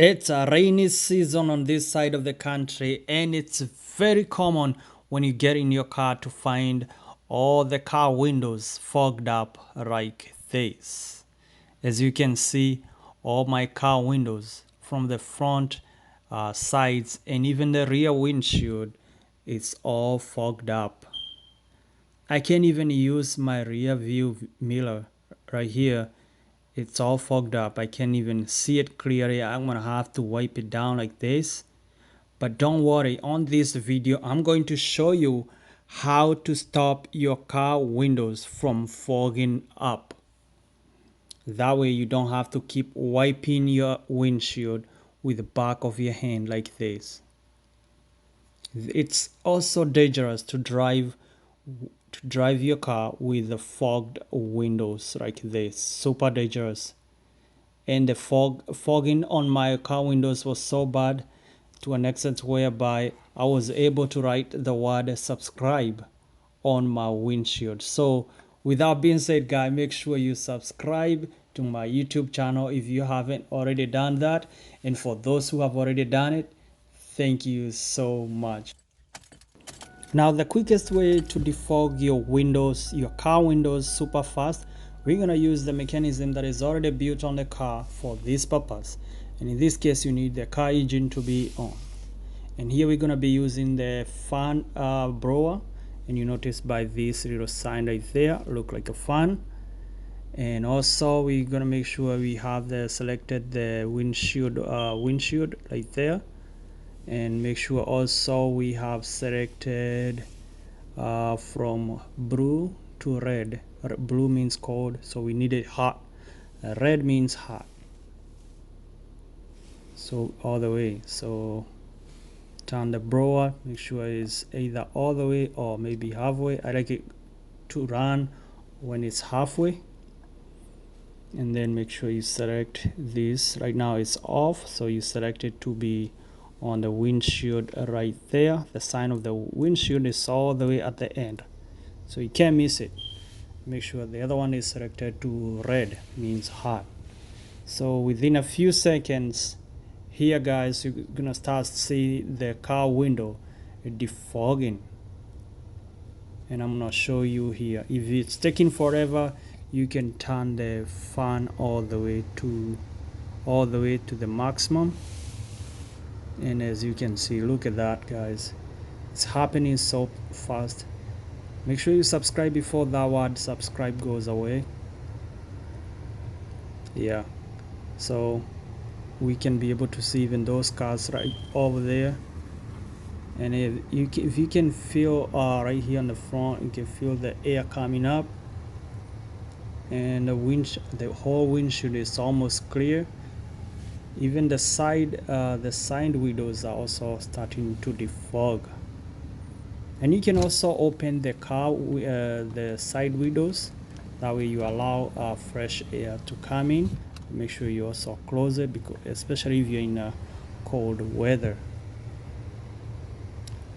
It's a rainy season on this side of the country, and it's very common when you get in your car to find all the car windows fogged up like this. As you can see, all my car windows from the front, sides, and even the rear windshield, it's all fogged up. I can't even use my rear view mirror right here. It's all fogged up. I can't even see it clearly. I'm gonna have to wipe it down like this. But don't worry, on this video I'm going to show you how to stop your car windows from fogging up. That way you don't have to keep wiping your windshield with the back of your hand like this. It's also dangerous to drive your car with the fogged windows like this. Super dangerous. And the fogging on my car windows was so bad to an extent whereby I was able to write the word subscribe on my windshield. So without being said, guys, make sure you subscribe to my YouTube channel if you haven't already done that. And for those who have already done it, thank you so much. Now the quickest way to defog your windows, your car windows super fast, we're going to use the mechanism that is already built on the car for this purpose. And in this case you need the car engine to be on. And here we're going to be using the fan blower, and you notice by this little sign right there, look like a fan. And also we're going to make sure we have the selected the windshield right there, and make sure also we have selected from blue to red. Blue means cold, so we need it hot. Red means hot. So all the way. So turn the blower, make sure it's either all the way or maybe halfway. I like it to run when it's halfway. And then make sure you select this. Right now it's off, so you select it to be on the windshield right there. The sign of the windshield is all the way at the end, so you can't miss it. Make sure the other one is selected to red, means hot. So within a few seconds here, guys, you're gonna start see the car window defogging, and I'm gonna show you here. If it's taking forever, you can turn the fan all the way to the maximum. And as you can see, look at that, guys, it's happening so fast. Make sure you subscribe before that word subscribe goes away. Yeah, so we can be able to see even those cars right over there. And if you can feel right here on the front, you can feel the air coming up, and the whole windshield is almost clear. Even the side windows are also starting to defog. And you can also open the car the side windows. That way you allow fresh air to come in. Make sure you also close it, because especially if you're in a cold weather.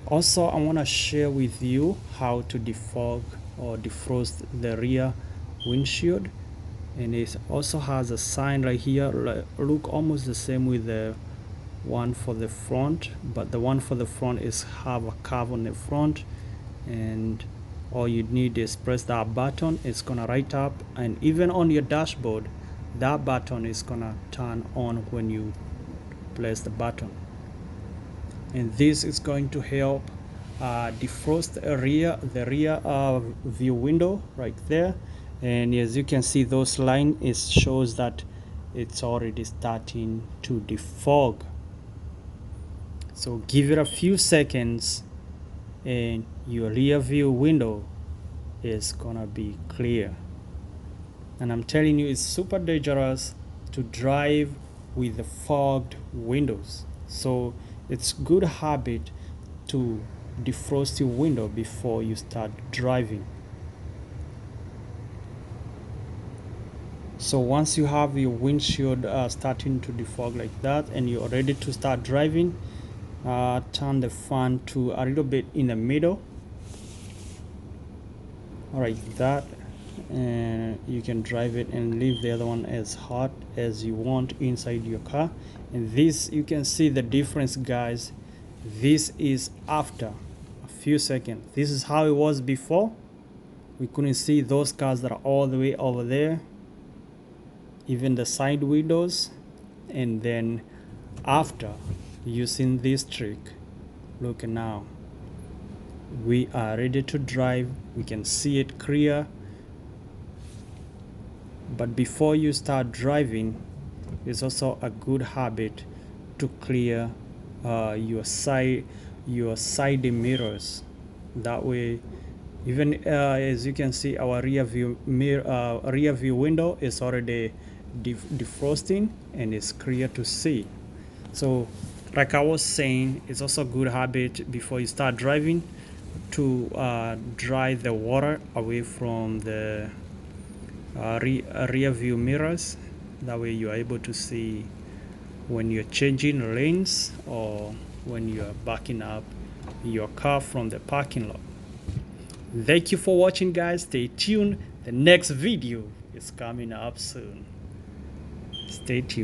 Also, I want to share with you how to defog or defrost the rear windshield. And it also has a sign right here, look almost the same with the one for the front, but the one for the front is have a curve on the front, and all you need is press that button. It's gonna light up, and even on your dashboard that button is gonna turn on when you press the button. And this is going to help defrost the rear view window right there. And as you can see, those line, it shows that it's already starting to defog. So give it a few seconds and your rear view window is gonna be clear. And I'm telling you, it's super dangerous to drive with the fogged windows. So it's good habit to defrost your window before you start driving. So once you have your windshield starting to defog like that, and you're ready to start driving, turn the fan to a little bit in the middle. All right, that. and you can drive it and leave the other one as hot as you want inside your car. And this, you can see the difference, guys. This is after a few seconds. This is how it was before. We couldn't see those cars that are all the way over there, even the side windows. And then after using this trick, look now, we are ready to drive. We can see it clear. But before you start driving, it's also a good habit to clear your side mirrors. That way, even as you can see, our rear view window is already defrosting and it's clear to see. So like I was saying, it's also a good habit before you start driving to dry the water away from the rear view mirrors. That way you are able to see when you're changing lanes or when you're backing up your car from the parking lot. Thank you for watching, guys. Stay tuned. The next video is coming up soon. Stay tuned.